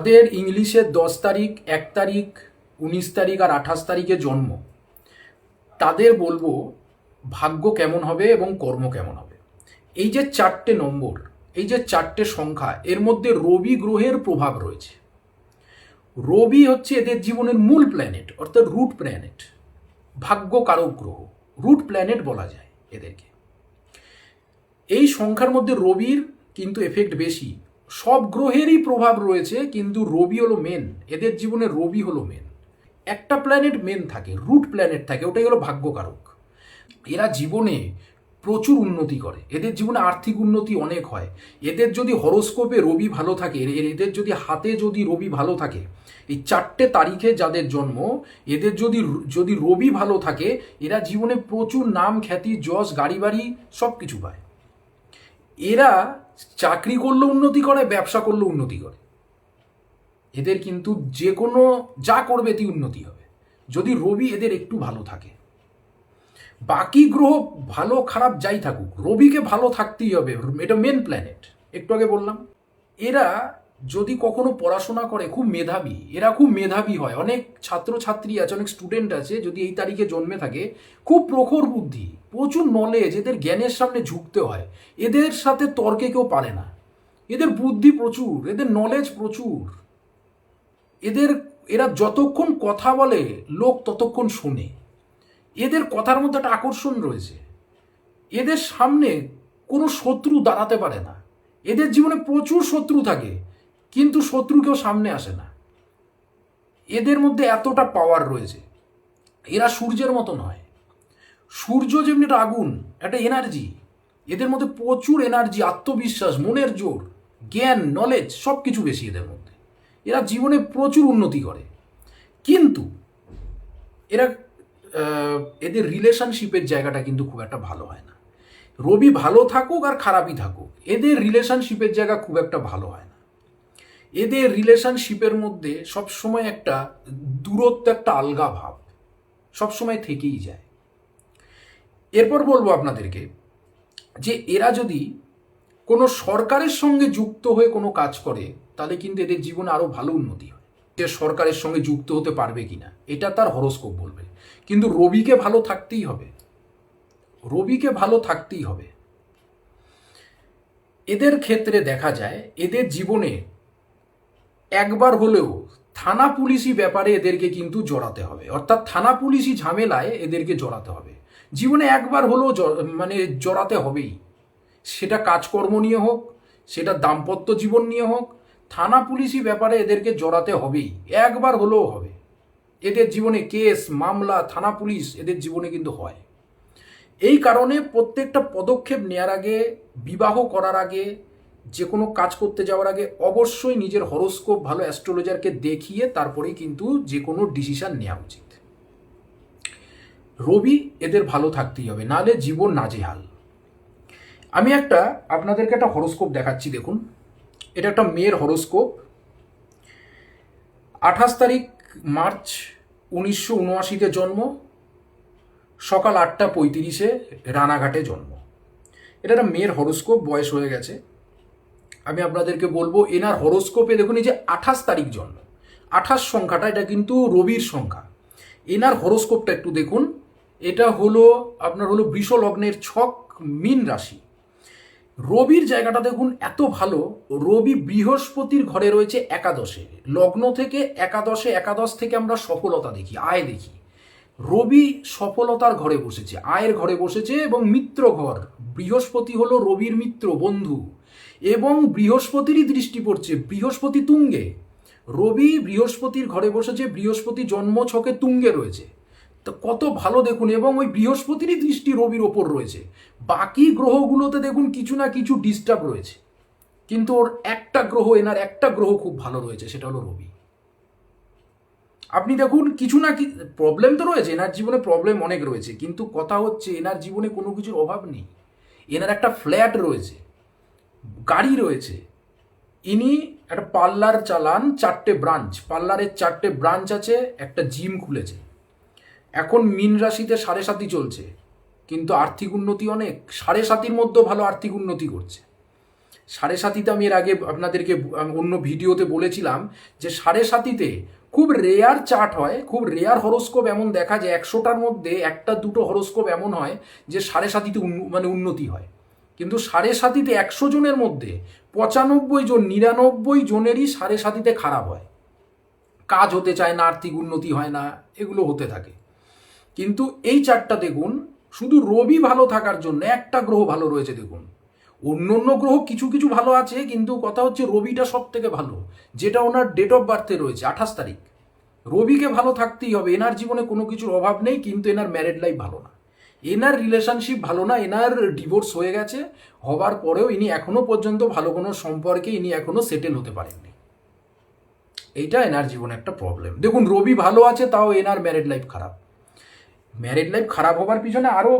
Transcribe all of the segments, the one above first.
যাদের ইংলিশে 10 তারিখ, 1 তারিখ, 19 তারিখ আর 28 তারিখে জন্ম, তাদের বলবো ভাগ্য কেমন হবে এবং কর্ম কেমন হবে। এই যে 4টে নম্বর, এই যে 4টে সংখ্যা, এর মধ্যে রবি গ্রহের প্রভাব রয়েছে। রবি হচ্ছে এদের জীবনের মূল প্ল্যানেট, অর্থাৎ রুট প্ল্যানেট, ভাগ্য কারক গ্রহ, রুট প্ল্যানেট বলা যায় এদেরকে। এই সংখ্যার মধ্যে রবির কিন্তু এফেক্ট বেশি। সব গ্রহেরই প্রভাব রয়েছে, কিন্তু রবি হলো মেন, এদের জীবনে রবি হলো মেন। একটা প্ল্যানেট মেন থাকে, রুট প্ল্যানেট থাকে, ওটাই হলো ভাগ্যকারক। এরা জীবনে প্রচুর উন্নতি করে, এদের জীবনে আর্থিক উন্নতি অনেক হয়। এদের যদি হরোস্কোপে রবি ভালো থাকে, এদের যদি হাতে যদি রবি ভালো থাকে, এই 4টে তারিখে যাদের জন্ম, এদের যদি রবি ভালো থাকে, এরা জীবনে প্রচুর নাম, খ্যাতি, যশ, গাড়ি বাড়ি সব কিছু পায়। এরা চাকরি করলেও উন্নতি করে, ব্যবসা করলেও উন্নতি করে। এদের কিন্তু যে কোনো যা করবে এতে উন্নতি হবে, যদি রবি এদের একটু ভালো থাকে। বাকি গ্রহ ভালো খারাপ যাই থাকুক, রবিকে ভালো থাকতেই হবে, এটা মেন প্ল্যানেট। একটু আগে বললাম, এরা যদি কখনো পড়াশোনা করে, খুব মেধাবী, এরা খুব মেধাবী হয়। অনেক ছাত্রছাত্রী আছে, অনেক স্টুডেন্ট আছে, যদি এই তারিখে জন্মে থাকে, খুব প্রখর বুদ্ধি, প্রচুর নলেজ, এদের জ্ঞানের সামনে ঝুঁকতে হয়। এদের সাথে তর্কে কেউ পারে না, এদের বুদ্ধি প্রচুর, এদের নলেজ প্রচুর। এরা যতক্ষণ কথা বলে লোক ততক্ষণ শোনে। এদের কথার মধ্যে একটা আকর্ষণ রয়েছে। এদের সামনে কোনো শত্রু দাঁড়াতে পারে না। এদের জীবনে প্রচুর শত্রু থাকে, কিন্তু শত্রু কেউ সামনে আসে না। এদের মধ্যে এতটা পাওয়ার রয়েছে। এরা সূর্যের মতো নয়। সূর্য যেমনি একটা আগুন, একটা এনার্জি, এদের মধ্যে প্রচুর এনার্জি, আত্মবিশ্বাস, মনের জোর, জ্ঞান, নলেজ সব কিছু বেশি এদের মধ্যে। এরা জীবনে প্রচুর উন্নতি করে, কিন্তু এরা এদের রিলেশনশিপের জায়গাটা কিন্তু খুব একটা ভালো হয় না। রবি ভালো থাকুক আর খারাপই থাকুক, এদের রিলেশনশিপের জায়গা খুব একটা ভালো হয় না। এদের রিলেশনশিপের মধ্যে সবসময় একটা দূরত্ব, একটা আলগা ভাব সবসময় থেকেই যায়। এরপর বলবো আপনাদেরকে যে এরা যদি কোনো সরকারের সঙ্গে যুক্ত হয়ে কোনো কাজ করে, তাহলে কিন্তু এদের জীবনে আরও ভালো উন্নতি হয়। যে সরকারের সঙ্গে যুক্ত হতে পারবে কিনা এটা তার হরোস্কোপ বলবে, কিন্তু রবিকে ভালো থাকতেই হবে, রবিকে ভালো থাকতেই হবে। এদের ক্ষেত্রে দেখা যায় এদের জীবনে একবার হলেও থানা পুলিশি ব্যাপারে এদেরকে কিন্তু জড়াতে হবে, অর্থাৎ থানা পুলিশি ঝামেলায় এদেরকে জড়াতে হবে। জীবনে একবার হলেও মানে জড়াতে হবেই, সেটা কাজকর্ম নিয়ে হোক, সেটা দাম্পত্য জীবন নিয়ে হোক, থানা পুলিশি ব্যাপারে এদেরকে জড়াতে হবেই, একবার হলেও হবে। এদের জীবনে কেস, মামলা, থানা পুলিশ এদের জীবনে কিন্তু হয়। এই কারণে প্রত্যেকটা পদক্ষেপ নেওয়ার আগে, বিবাহ করার আগে, যে কোনো কাজ করতে যাওয়ার আগে অবশ্যই নিজের হরোস্কোপ ভালো অ্যাস্ট্রোলজারকে দেখিয়ে তারপরেই কিন্তু যে কোনো ডিসিশন নেওয়া উচিত। রবি এদের ভালো থাকতেই হবে, নাহলে জীবন নাজেহাল। আমি আপনাদেরকে একটা হরোস্কোপ দেখাচ্ছি, দেখুন। এটা একটা মেয়ের হরোস্কোপ। 28 তারিখ মার্চ 1979-তে জন্ম, সকাল 8টা 35-এ রানাঘাটে জন্ম। এটা একটা মেয়ের হরোস্কোপ, বয়স হয়ে গেছে। আমি আপনাদেরকে বলবো এনার হরোস্কোপে দেখুন, এই যে 28 তারিখ জন্ম, 28 সংখ্যাটা এটা কিন্তু রবির সংখ্যা। এনার হরোস্কোপটা একটু দেখুন। এটা হলো আপনার হলো বৃষ লগ্নের ছক, মীন রাশি। রবির জায়গাটা দেখুন এত ভালো। রবি বৃহস্পতির ঘরে রয়েছে একাদশে, লগ্ন থেকে একাদশে, একাদশ থেকে আমরা সফলতা দেখি, আয় দেখি। রবি সফলতার ঘরে বসেছে, আয়ের ঘরে বসেছে, এবং মিত্র ঘর, বৃহস্পতি হলো রবির মিত্র, বন্ধু, এবং বৃহস্পতিরই দৃষ্টি পড়ছে, বৃহস্পতি তুঙ্গে। রবি বৃহস্পতির ঘরে বসেছে, বৃহস্পতি জন্ম ছকে তুঙ্গে রয়েছে, তো কত ভালো দেখুন। এবং ওই বৃহস্পতিরই দৃষ্টি রবির ওপর রয়েছে। বাকি গ্রহগুলোতে দেখুন কিছু না কিছু ডিস্টার্ব রয়েছে, কিন্তু ওর একটা গ্রহ, এনার একটা গ্রহ খুব ভালো রয়েছে, সেটা হলো রবি। আপনি দেখুন কিছু না কি প্রবলেম তো রয়েছে, এনার জীবনে প্রবলেম অনেক রয়েছে, কিন্তু কথা হচ্ছে এনার জীবনে কোনো কিছুর অভাব নেই। এনার একটা ফ্ল্যাট রয়েছে, গাড়ি রয়েছে, ইনি একটা পার্লার চালান, 4টে ব্রাঞ্চ, পার্লারের 4টে ব্রাঞ্চ আছে, একটা জিম খুলেছে। এখন মীন রাশিতে 7.5 চলছে, কিন্তু আর্থিক উন্নতি অনেক, 7.5-র মধ্যেও ভালো আর্থিক উন্নতি করছে। সাড়ে সাতিতে আমি এর আগে আপনাদেরকে অন্য ভিডিওতে বলেছিলাম যে সাড়ে সাতিতে খুব রেয়ার চার্ট হয়, খুব রেয়ার হরোস্কোপ এমন দেখা যায় 100টার মধ্যে 1-2 হরোস্কোপ এমন হয় যে সাড়ে সাতিতে উন্নতি হয়। কিন্তু সাড়ে সাতিতে 100 জনের মধ্যে 95 জন 99 জনেরই সাড়ে সাতিতে খারাপ হয়, কাজ হতে চায় না, আর্থিক উন্নতি হয় না, এগুলো হতে থাকে। কিন্তু এই চারটা দেখুন, শুধু রবি ভালো থাকার জন্য একটা গ্রহ ভালো রয়েছে দেখুন, অন্য অন্য গ্রহ কিছু কিছু ভালো আছে, কিন্তু কথা হচ্ছে রবিটা সব থেকে ভালো, যেটা ওনার ডেট অফ বার্থে রয়েছে 28 তারিখ। রবিকে ভালো থাকতেই হবে। এনার জীবনে কোনো কিছুর অভাব নেই, কিন্তু এনার ম্যারেড লাইফ ভালো না, এনার রিলেশনশিপ ভালো না, এনার ডিভোর্স হয়ে গেছে, হবার পরেও ইনি এখনো পর্যন্ত ভালো কোনো সম্পর্কে ইনি এখনো সেটেল হতে পারেননি। এইটা এনার জীবনে একটা প্রবলেম। দেখুন রবি ভালো আছে, তাও এনার ম্যারেড লাইফ খারাপ। ম্যারেড লাইফ খারাপ হবার পিছনে আরও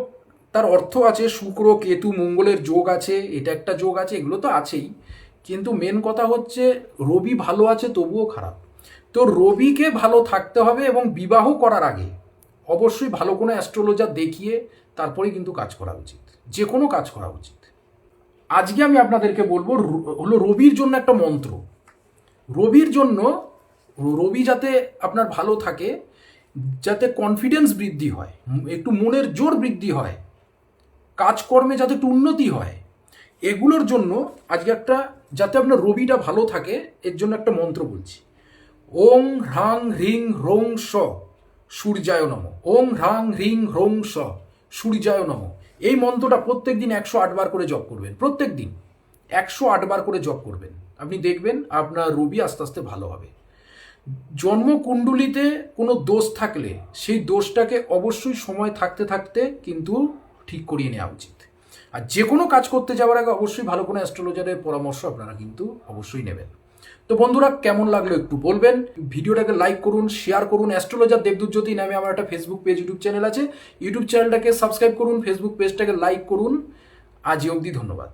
তার অর্থ আছে, শুক্র কেতু মঙ্গলের যোগ আছে, এটা একটা যোগ আছে, এগুলো তো আছেই, কিন্তু মেন কথা হচ্ছে রবি ভালো আছে তবুও খারাপ। তো রবিকে ভালো থাকতে হবে, এবং বিবাহ করার আগে অবশ্যই ভালো কোনো অ্যাস্ট্রোলজার দেখিয়ে তারপরেই কিন্তু কাজ করা উচিত, যে কোনো কাজ করা উচিত। আজকে আমি আপনাদেরকে বলবো হলো রবির জন্য একটা মন্ত্র। রবির জন্য, রবি যাতে আপনার ভালো থাকে, যাতে কনফিডেন্স বৃদ্ধি হয়, একটু মনের জোর বৃদ্ধি হয়, কাজকর্মে যাতে একটু উন্নতি হয়, এগুলোর জন্য আজকে একটা, যাতে আপনার রবিটা ভালো থাকে, এর জন্য একটা মন্ত্র বলছি। ওং হ্রাং হ্রিং হ্রৌং স সূর্যায় নম। ওং হ্রাং হ্রিং হ্রৌং স সূর্যায় নম। এই মন্ত্রটা প্রত্যেক দিন 108 বার করে জপ করবেন। প্রত্যেক দিন 108 বার করে জপ করবেন, আপনি দেখবেন আপনার রবি আস্তে আস্তে ভালো হবে। জন্মকুণ্ডলিতে কোনো দোষ থাকলে সেই দোষটাকে অবশ্যই সময় থাকতে থাকতে কিন্তু ঠিক করিয়ে নেওয়া উচিত। আর যে কোনো কাজ করতে যাওয়ার আগে অবশ্যই ভালো কোনো অ্যাস্ট্রোলজারের পরামর্শ আপনারা কিন্তু অবশ্যই নেবেন। তো বন্ধুরা, কেমন লাগলো একটু বলবেন, ভিডিওটাকে লাইক করুন, শেয়ার করুন। অ্যাস্ট্রোলজার দেবদূত জ্যোতি নামে আমার একটা ফেসবুক পেজ, ইউটিউব চ্যানেল আছে, ইউটিউব চ্যানেলটাকে সাবস্ক্রাইব করুন, ফেসবুক পেজটাকে লাইক করুন। আজ অবধি ধন্যবাদ।